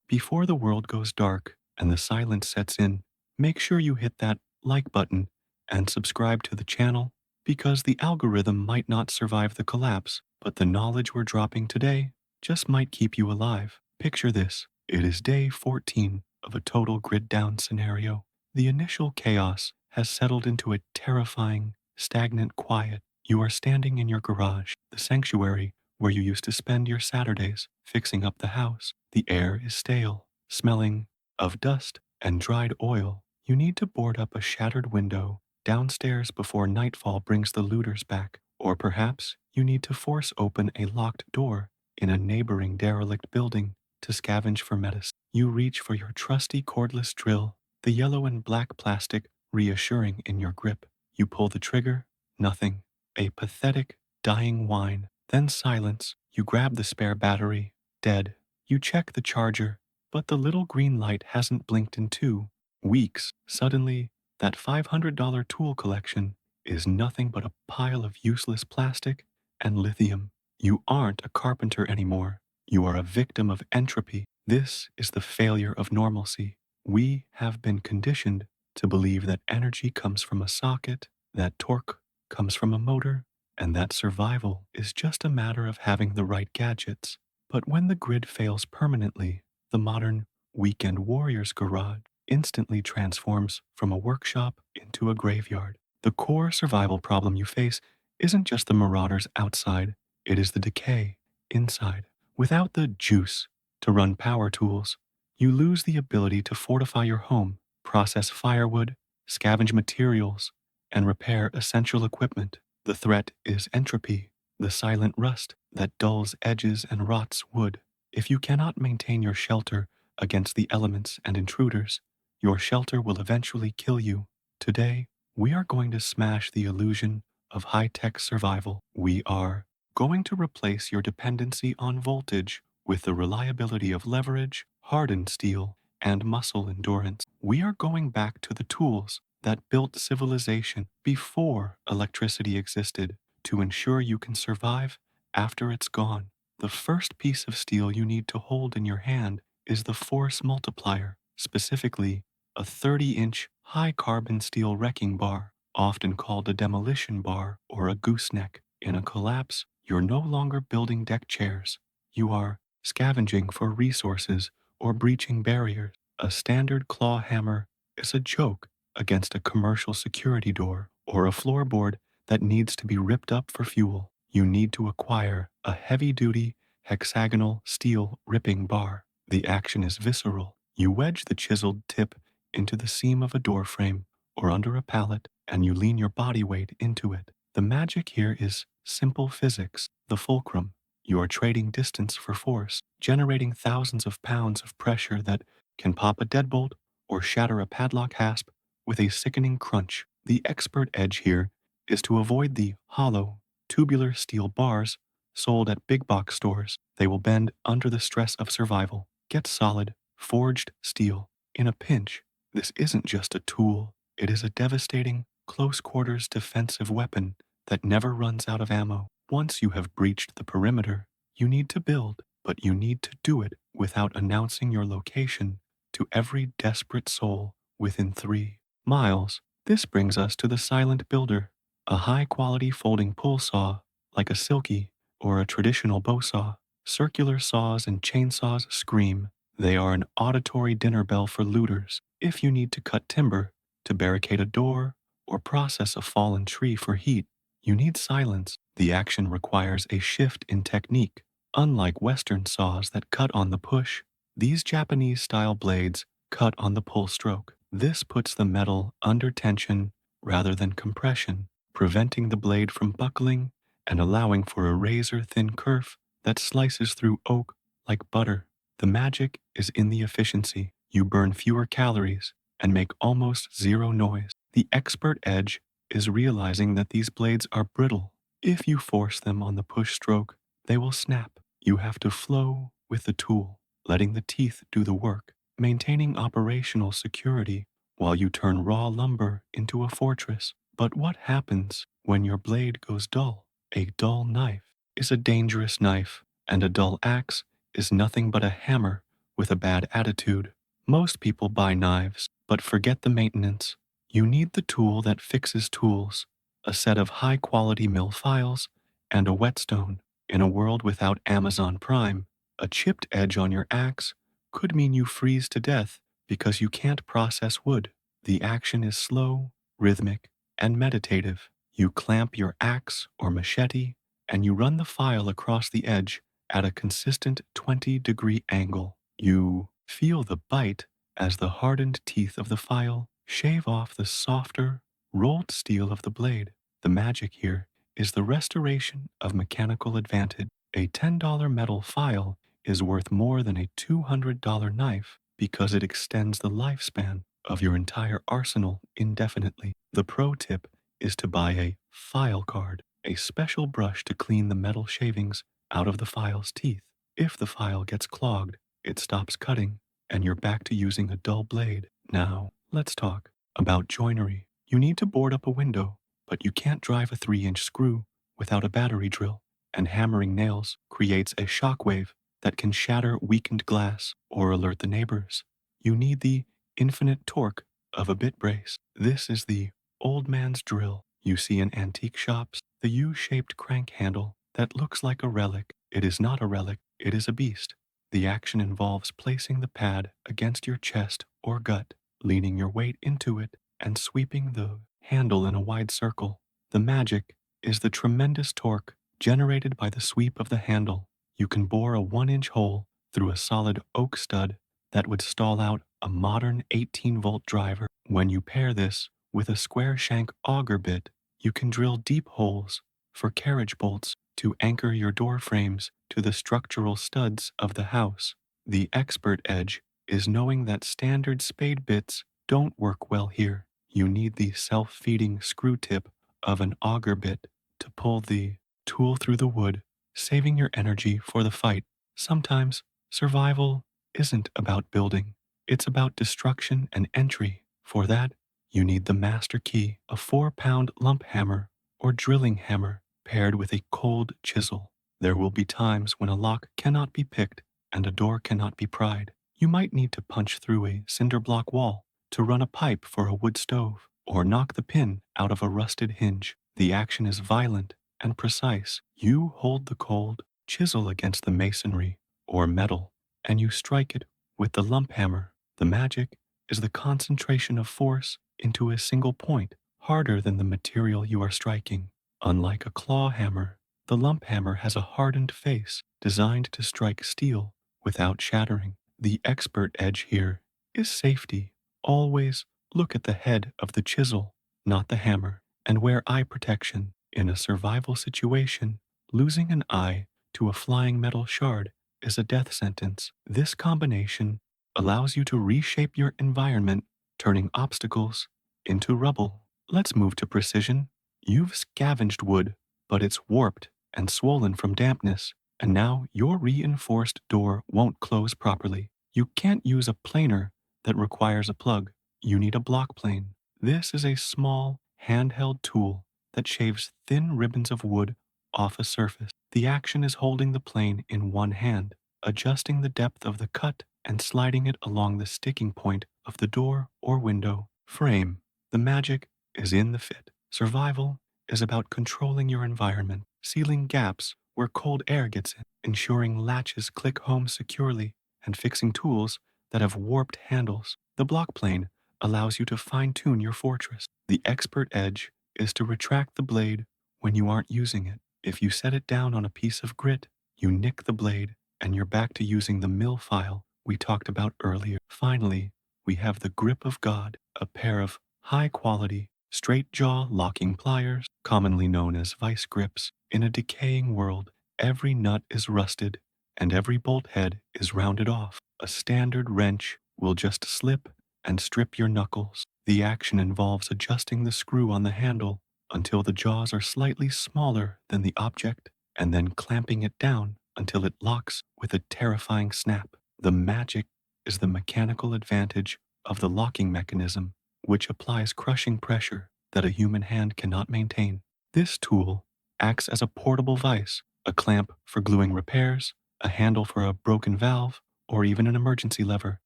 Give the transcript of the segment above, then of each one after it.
Before the world goes dark and the silence sets in, make sure you hit that like button and subscribe to the channel because the algorithm might not survive the collapse, but the knowledge we're dropping today just might keep you alive. Picture this. It is day 14 of a total grid down scenario. The initial chaos has settled into a terrifying, stagnant quiet. You are standing in your garage, the sanctuary where you used to spend your Saturdays fixing up the house. The air is stale, smelling of dust and dried oil. You need to board up a shattered window downstairs before nightfall brings the looters back. Or perhaps you need to force open a locked door in a neighboring derelict building to scavenge for medicine. You reach for your trusty cordless drill, the yellow and black plastic reassuring in your grip. You pull the trigger, nothing. A pathetic, dying whine. Then silence. You grab the spare battery, dead. You check the charger, but the little green light hasn't blinked in 2 weeks. Suddenly, that $500 tool collection is nothing but a pile of useless plastic and lithium. You aren't a carpenter anymore. You are a victim of entropy. This is the failure of normalcy. We have been conditioned to believe that energy comes from a socket, that torque comes from a motor, and that survival is just a matter of having the right gadgets. But when the grid fails permanently, the modern weekend warrior's garage instantly transforms from a workshop into a graveyard. The core survival problem you face isn't just the marauders outside, it is the decay inside. Without the juice to run power tools, you lose the ability to fortify your home, process firewood, scavenge materials, and repair essential equipment. The threat is entropy, the silent rust that dulls edges and rots wood. If you cannot maintain your shelter against the elements and intruders, your shelter will eventually kill you. Today, we are going to smash the illusion of high-tech survival. We are going to replace your dependency on voltage with the reliability of leverage, hardened steel, and muscle endurance. We are going back to the tools that built civilization before electricity existed to ensure you can survive after it's gone. The first piece of steel you need to hold in your hand is the force multiplier, specifically a 30-inch high-carbon steel wrecking bar, often called a demolition bar or a gooseneck. In a collapse, you're no longer building deck chairs. You are scavenging for resources or breaching barriers. A standard claw hammer is a joke against a commercial security door or a floorboard that needs to be ripped up for fuel. You need to acquire a heavy-duty hexagonal steel ripping bar. The action is visceral. You wedge the chiseled tip into the seam of a door frame or under a pallet, and you lean your body weight into it. The magic here is simple physics, the fulcrum. You are trading distance for force, generating thousands of pounds of pressure that can pop a deadbolt or shatter a padlock hasp with a sickening crunch. The expert edge here is to avoid the hollow, tubular steel bars sold at big box stores. They will bend under the stress of survival. Get solid, forged steel. In a pinch, this isn't just a tool, it is a devastating, close-quarters defensive weapon that never runs out of ammo. Once you have breached the perimeter, you need to build, but you need to do it without announcing your location to every desperate soul within 3 miles. This brings us to the silent builder, a high-quality folding pull saw like a Silky or a traditional bow saw. Circular saws and chainsaws scream. They are an auditory dinner bell for looters. If you need to cut timber, to barricade a door, or process a fallen tree for heat, you need silence. The action requires a shift in technique. Unlike Western saws that cut on the push, these Japanese-style blades cut on the pull stroke. This puts the metal under tension rather than compression, preventing the blade from buckling and allowing for a razor-thin kerf that slices through oak like butter. The magic is in the efficiency. You burn fewer calories and make almost zero noise. The expert edge is realizing that these blades are brittle. If you force them on the push stroke, they will snap. You have to flow with the tool, letting the teeth do the work, maintaining operational security while you turn raw lumber into a fortress. But what happens when your blade goes dull? A dull knife is a dangerous knife, and a dull axe is nothing but a hammer with a bad attitude. Most people buy knives, but forget the maintenance. You need the tool that fixes tools, a set of high-quality mill files, and a whetstone. In a world without Amazon Prime, a chipped edge on your axe could mean you freeze to death because you can't process wood. The action is slow, rhythmic, and meditative. You clamp your axe or machete, and you run the file across the edge at a consistent 20-degree angle. You feel the bite as the hardened teeth of the file shave off the softer, rolled steel of the blade. The magic here is the restoration of mechanical advantage. A $10 metal file is worth more than a $200 knife because it extends the lifespan of your entire arsenal indefinitely. The pro tip is to buy a file card, a special brush to clean the metal shavings out of the file's teeth. If the file gets clogged, it stops cutting, and you're back to using a dull blade. Now, let's talk about joinery. You need to board up a window, but you can't drive a 3-inch screw without a battery drill, and hammering nails creates a shock wave that can shatter weakened glass or alert the neighbors. You need the infinite torque of a bit brace. This is the old man's drill you see in antique shops, the U-shaped crank handle that looks like a relic. It is not a relic, it is a beast. The action involves placing the pad against your chest or gut, leaning your weight into it, and sweeping the handle in a wide circle. The magic is the tremendous torque generated by the sweep of the handle. You can bore a 1-inch hole through a solid oak stud that would stall out a modern 18-volt driver. When you pair this with a square shank auger bit, you can drill deep holes for carriage bolts to anchor your door frames to the structural studs of the house. The expert edge is knowing that standard spade bits don't work well here. You need the self-feeding screw tip of an auger bit to pull the tool through the wood, saving your energy for the fight. Sometimes survival isn't about building, it's about destruction and entry. For that, you need the master key, a 4-pound lump hammer or drilling hammer paired with a cold chisel. There will be times when a lock cannot be picked and a door cannot be pried. You might need to punch through a cinder block wall to run a pipe for a wood stove, or knock the pin out of a rusted hinge. The action is violent and precise. You hold the cold chisel against the masonry or metal, and you strike it with the lump hammer. The magic is the concentration of force into a single point, harder than the material you are striking. Unlike a claw hammer, the lump hammer has a hardened face designed to strike steel without shattering. The expert edge here is safety. Always look at the head of the chisel, not the hammer, and wear eye protection. In a survival situation, losing an eye to a flying metal shard is a death sentence. This combination allows you to reshape your environment, turning obstacles into rubble. Let's move to precision. You've scavenged wood, but it's warped and swollen from dampness, and now your reinforced door won't close properly. You can't use a planer that requires a plug. You need a block plane. This is a small, handheld tool that shaves thin ribbons of wood off a surface. The action is holding the plane in one hand, adjusting the depth of the cut and sliding it along the sticking point of the door or window frame. The magic is in the fit. Survival is about controlling your environment, sealing gaps where cold air gets in, ensuring latches click home securely, and fixing tools that have warped handles. The block plane allows you to fine-tune your fortress. The expert edge is to retract the blade when you aren't using it. If you set it down on a piece of grit, you nick the blade and you're back to using the mill file we talked about earlier. Finally, we have the grip of God, a pair of high-quality, straight-jaw locking pliers, commonly known as vice grips. In a decaying world, every nut is rusted and every bolt head is rounded off. A standard wrench will just slip and strip your knuckles. The action involves adjusting the screw on the handle until the jaws are slightly smaller than the object, and then clamping it down until it locks with a terrifying snap. The magic is the mechanical advantage of the locking mechanism, which applies crushing pressure that a human hand cannot maintain. This tool acts as a portable vise, a clamp for gluing repairs, a handle for a broken valve, or even an emergency lever.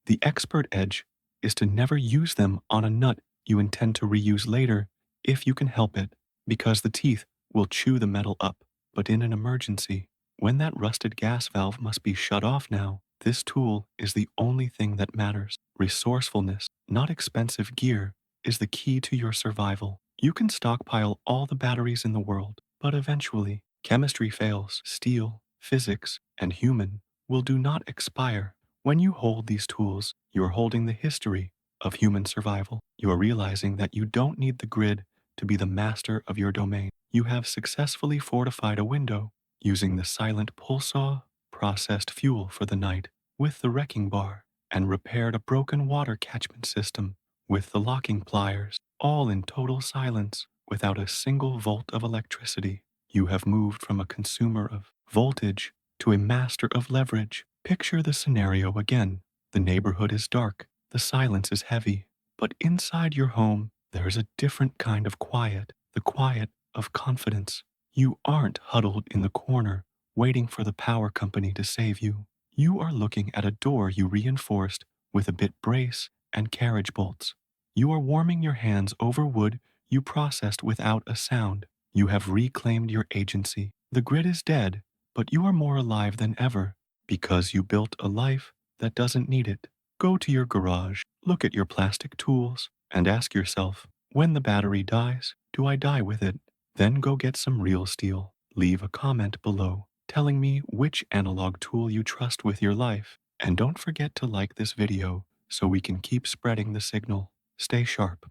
The expert edge is to never use them on a nut you intend to reuse later if you can help it, because the teeth will chew the metal up. But in an emergency, when that rusted gas valve must be shut off now, this tool is the only thing that matters. Resourcefulness, not expensive gear, is the key to your survival. You can stockpile all the batteries in the world, but eventually, chemistry fails. Steel, physics, and human will do not expire. When you hold these tools, you are holding the history of human survival. You are realizing that you don't need the grid to be the master of your domain. You have successfully fortified a window using the silent pull saw, processed fuel for the night with the wrecking bar, and repaired a broken water catchment system with the locking pliers, all in total silence without a single volt of electricity. You have moved from a consumer of voltage to a master of leverage. Picture the scenario again. The neighborhood is dark, the silence is heavy, but inside your home, there is a different kind of quiet, the quiet of confidence. You aren't huddled in the corner, waiting for the power company to save you. You are looking at a door you reinforced with a bit brace and carriage bolts. You are warming your hands over wood you processed without a sound. You have reclaimed your agency. The grid is dead, but you are more alive than ever because you built a life that doesn't need it. Go to your garage, look at your plastic tools, and ask yourself, when the battery dies, do I die with it? Then go get some real steel. Leave a comment below telling me which analog tool you trust with your life. And don't forget to like this video so we can keep spreading the signal. Stay sharp.